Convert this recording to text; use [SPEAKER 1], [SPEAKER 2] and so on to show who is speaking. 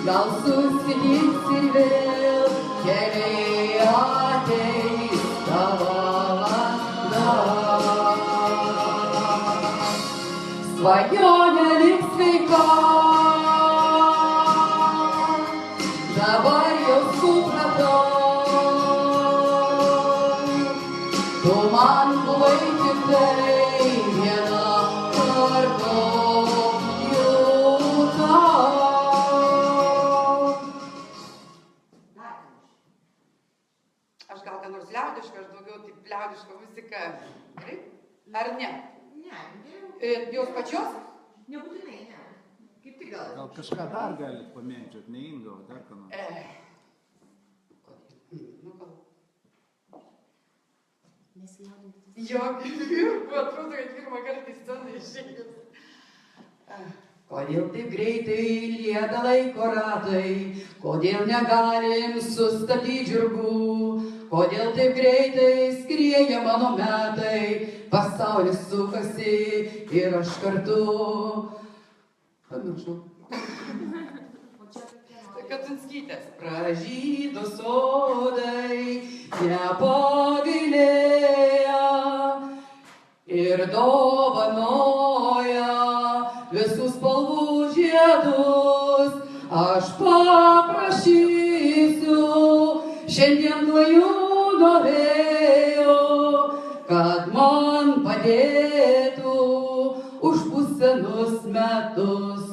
[SPEAKER 1] gal susitiks ir vėl, keliai ateis tavo valanda. Svajonė liks sveika, dabar jau supratau, tu man buvai tik tai viena kartu jutau.
[SPEAKER 2] Aš gal ką nors liaudišką, aš daugiau taip liaudišką muziką. Gerai? Ar ne?
[SPEAKER 3] Ne,
[SPEAKER 2] Jos pačios?
[SPEAKER 3] nebūtinai, ne. Kaip tik gal.
[SPEAKER 4] Gal kažką dar galit pamėgdžiot, ne Inga, o dar ką nors.
[SPEAKER 2] Nu gal.
[SPEAKER 3] Nesijaudintis.
[SPEAKER 2] Jo, atrodo, kad pirmą kartą į sceną išėjus.
[SPEAKER 1] Kodėl taip greitai lieda laiko ratai, kodėl negalim sustabdyti žirgų, kodėl taip greitai skrieja mano metai, pasaulis sukasi ir aš kartu. Pamiršau.
[SPEAKER 2] Katunskytės.
[SPEAKER 1] Pražydo sodai, nepagailėja ir dovanoja visus spalvų žiedus. Aš paprašysiu šiandien klajų norėjau, kad man padėtų už būsenus metus.